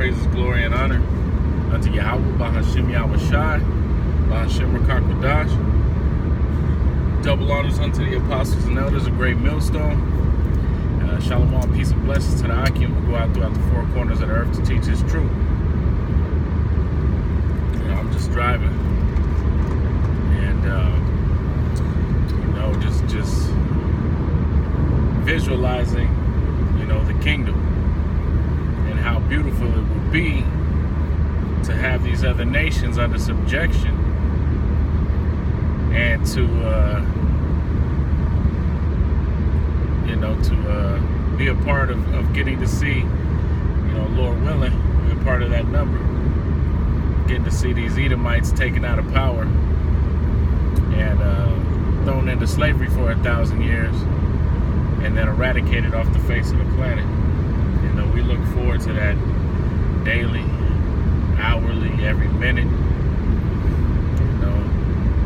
praises, glory, and honor unto Yahweh, Bahashim Yahweh Shai, Bahashim Rakakwadash. Double honors unto the apostles and elders, a great millstone. Shalom, peace and blessings to the Akim who go out throughout the four corners of the earth to teach his truth. I'm just driving, and just visualizing, the kingdom and how beautiful it would be to have these other nations under subjection and to be a part of getting to see, Lord willing, be a part of that number, getting to see these Edomites taken out of power and thrown into slavery for 1,000 years and then eradicated off the face of the planet. We look forward to that daily, hourly, every minute.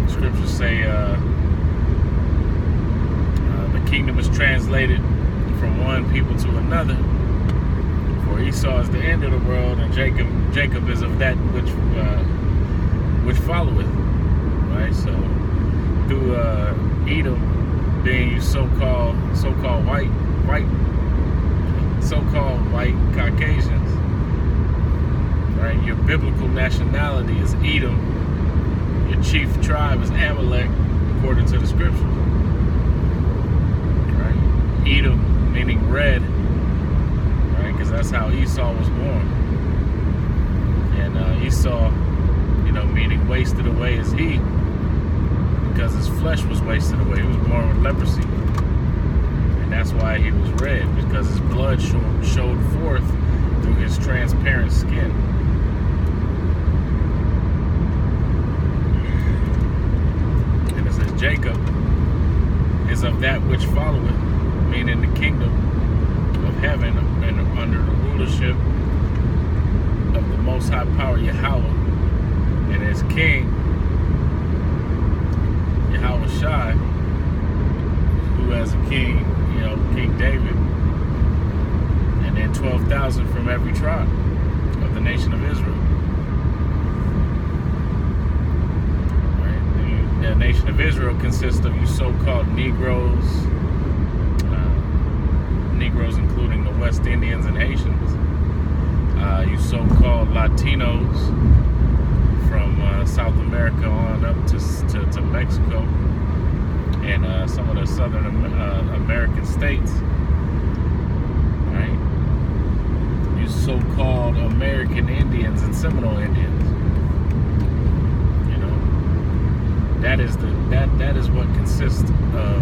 Scriptures say the kingdom is translated from one people to another. For Esau is the end of the world, and Jacob is of that which followeth. Right. So through Edom being you so-called white Caucasians, right? Your biblical nationality is Edom. Your chief tribe is Amalek, according to the scriptures. Right? Edom meaning red, right? Because that's how Esau was born. And Esau, meaning wasted away is he, because his flesh was wasted away. He was born with leprosy. And that's why he was red, because his blood showed forth through his transparent skin. And it says Jacob is of that which followeth, meaning the kingdom of heaven and under the rulership of the Most High Power Yahweh and his king Yahweh Shai, who has a king, King David, and then 12,000 from every tribe of the nation of Israel. Right? The nation of Israel consists of you so-called Negroes, Negroes including the West Indians and Haitians, you so-called Latinos from South America on up to Mexico, and some of the Southern American states, right? You so-called American Indians and Seminole Indians. That is what consists of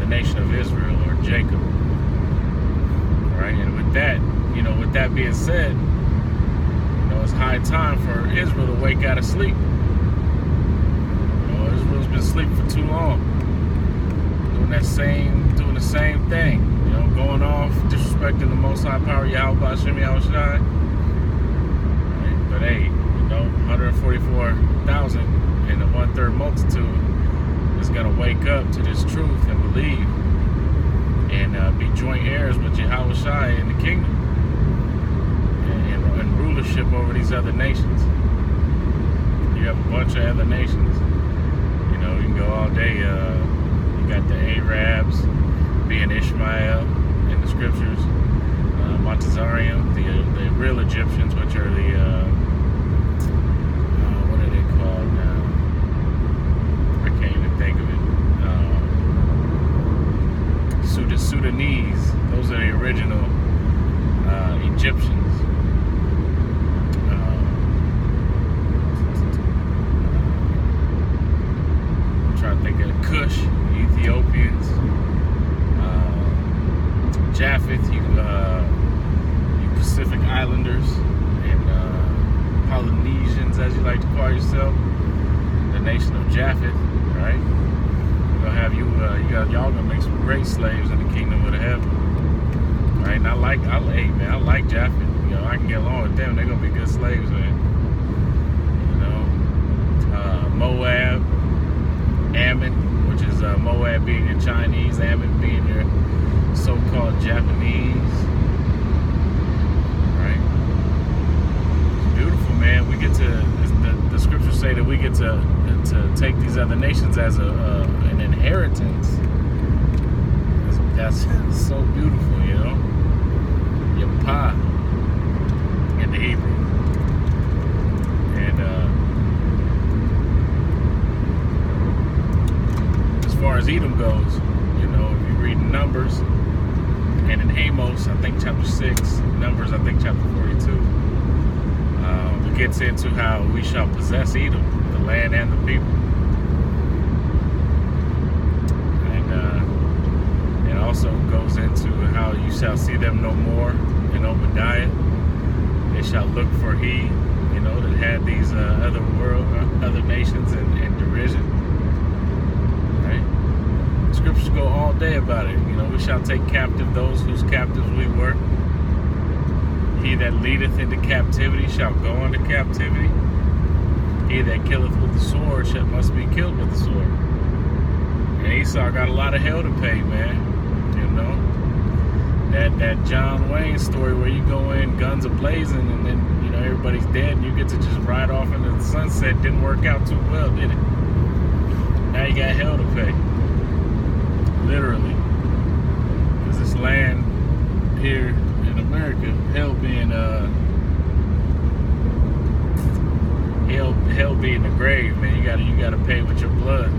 the nation of Israel, or Jacob, right? And with that being said, it's high time for Israel to wake out of sleep. Israel's been asleep for too long, doing the same thing, going off, disrespecting the Most High Power Yahweh Bahashim Yahweh Shai. Right? But hey, 144,000 and the 1/3 multitude is gonna wake up to this truth and believe, and be joint heirs with Yahweh Shai in the kingdom and rulership over these other nations. You have a bunch of other nations. You can go all day. You got the Arabs being Ishmael in the scriptures, Montezarium, the real Egyptians, which are the what are they called now? I can't even think of it. Sudanese. Those are the original Egyptians. I think of Cush, Ethiopians, Japheth, you Pacific Islanders, and Polynesians, as you like to call yourself, the nation of Japheth, right? We're gonna have y'all gonna make some great slaves in the kingdom of heaven, right? And I like Japheth. I can get along with them. They're gonna be good slaves, man. Moab, Ammon, which is Moab being your Chinese, Ammon being your so-called Japanese, right? man, we get to, the scriptures say that we get to take these other nations as an inheritance. That's so beautiful, you know. Yapa in the Hebrew. And as far as Edom goes, you know, if you read Numbers and in Amos, I think chapter 6, Numbers, I think chapter 42, it gets into how we shall possess Edom, the land and the people. And also goes into how you shall see them no more in Obadiah. They shall look for he, you know, that had these other nations in derision. Right? Scriptures go all day about it. You know, we shall take captive those whose captives we were. He that leadeth into captivity shall go into captivity. He that killeth with the sword must be killed with the sword. And Esau got a lot of hell to pay, man. You know, that John Wayne story where you go in guns a-blazing and then, you know, everybody's dead and you get to just ride off into the sunset. Didn't work out too well, did it? Now you got hell to pay. Literally. Because this land here in America, hell being the grave, man. You gotta pay with your blood.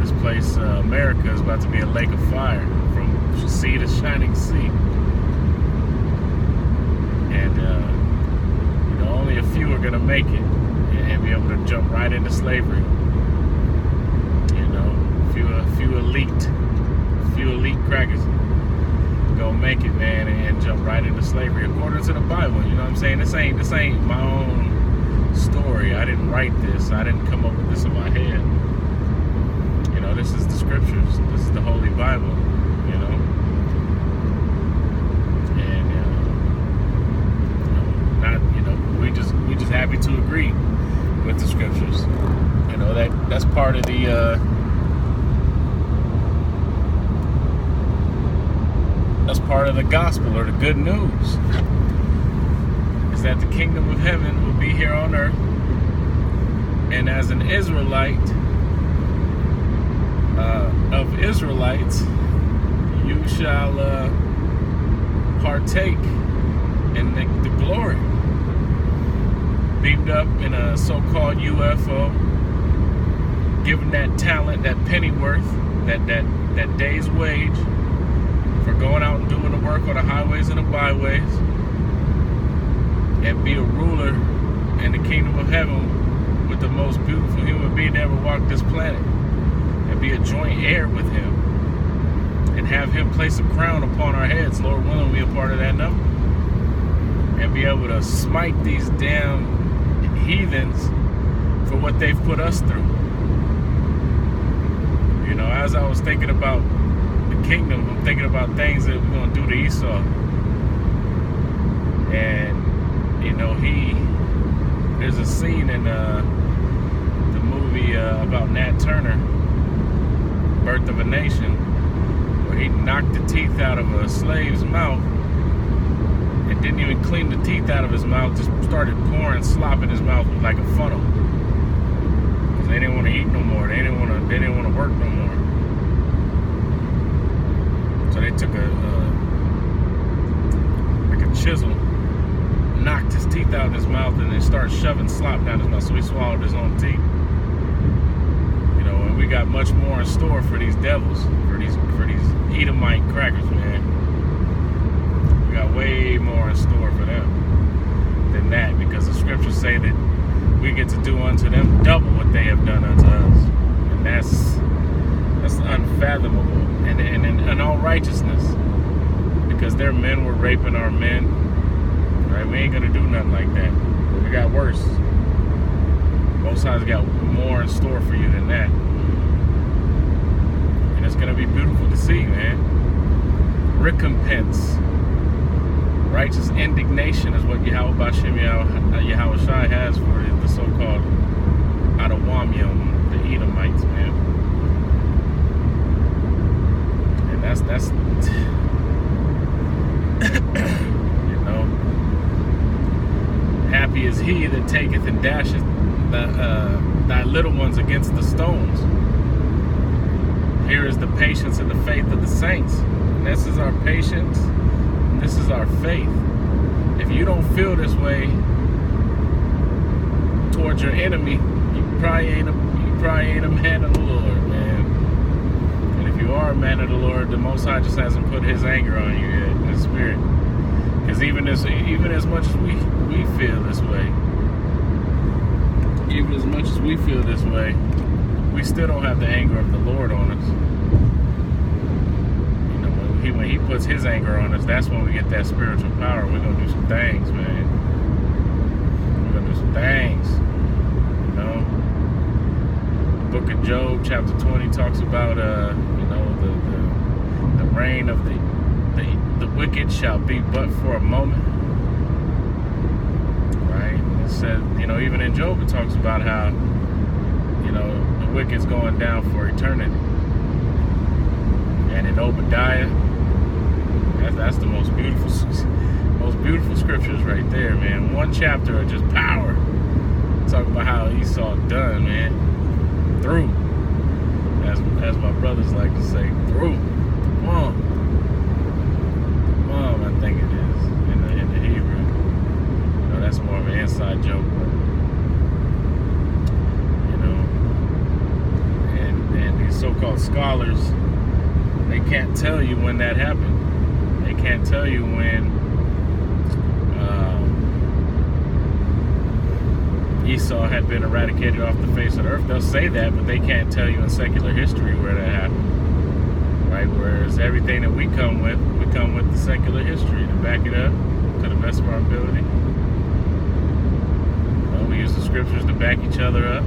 This place, America, is about to be a lake of fire from sea to shining sea. And you know, only a few are gonna make it and be able to jump right into slavery. You know, few elite crackers gonna make it, man, and jump right into slavery according to the Bible. You know what I'm saying? This ain't my own story. I didn't write this. I didn't come up with this in my head. You know, this is the scriptures. This is the Holy Bible. You know, and we just happy to agree with the scriptures. You know, that's part of the. That's part of the gospel or the good news. Is that the kingdom of heaven will be here on earth, and as an Israelite of Israelites, you shall partake in the glory. Beamed up in a so-called UFO, given that talent, that pennyworth, that day's wage for going out and doing the work on the highways and the byways, and be a ruler in the kingdom of heaven with the most beautiful human being to ever walk this planet, and be a joint heir with him, and have him place a crown upon our heads, Lord willing, we a part of that number, and be able to smite these damn heathens for what they've put us through. You know, as I was thinking about the kingdom, I'm thinking about things that we're going to do to Esau. And, you know, there's a scene in the movie about Nat Turner, Birth of a Nation, where he knocked the teeth out of a slave's mouth and didn't even clean the teeth out of his mouth, just started pouring slop in his mouth like a funnel. Because they didn't want to eat no more. They didn't want to work no more. So they took a chisel, knocked his teeth out in his mouth, and then started shoving slop down his mouth, so he swallowed his own teeth. You know, and we got much more in store for these devils, for these Edomite crackers, man. We got way more in store for them than that, because the scriptures say that we get to do unto them double what they have done unto us, and that's unfathomable. And in all righteousness, because their men were raping our men, right? We ain't gonna do nothing like that. We got worse. Most High's got more in store for you than that, and it's gonna be beautiful to see, man. Recompense, righteous indignation is what Yahweh Bashem Yahweh Shai has for the so-called Adawamyam, the Edomites, man. That's you know, he that taketh and dasheth thy little ones against the stones. Here is the patience and the faith of the saints. And this is our patience, and this is our faith. If you don't feel this way towards your enemy, you probably ain't a man of the Lord, man. And if you are a man of the Lord, the Most High just hasn't put His anger on you yet in the spirit. Because even as much as we feel this way, even as much as we feel this way, we still don't have the anger of the Lord on us. You know, when He puts His anger on us, that's when we get that spiritual power. We're gonna do some things, man. We're gonna do some things. You know, the book of Job, chapter 20, talks about the reign of the wicked shall be but for a moment. Right? It said, even in Job it talks about how, the wicked's going down for eternity. And in Obadiah, that's the most beautiful scriptures right there, man. One chapter of just power. Talk about how Esau done, man. Through. As my brothers like to say, through. Come on. I think it is in the Hebrew. That's more of an inside joke, but and these so-called scholars, they can't tell you when that happened. They can't tell you when Esau had been eradicated off the face of the earth. They'll say that, but they can't tell you in secular history where that happened. Right? Whereas everything that we come with the secular history to back it up to the best of our ability. We use the scriptures to back each other up.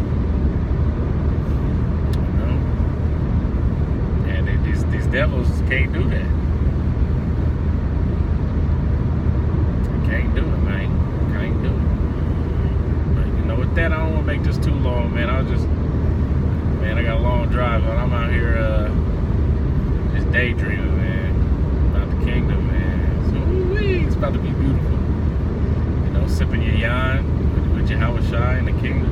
And these devils can't do that. They can't do it, man. Can't do it. But with that, I don't want to make this too long, man. I got a long drive, but I'm out here just daydreaming, man, about the kingdom, man. So it's about to be beautiful. Sipping your yan with Yahushua in the kingdom.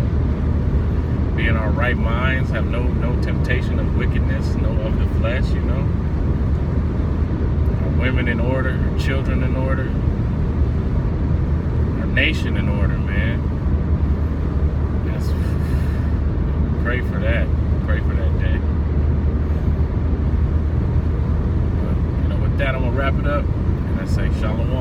Be in our right minds, have no temptation of wickedness, no of the flesh, Our women in order, our children in order, our nation in order, man. Pray for that. Pray for that day. But, with that, I'm going to wrap it up. And I say shalom.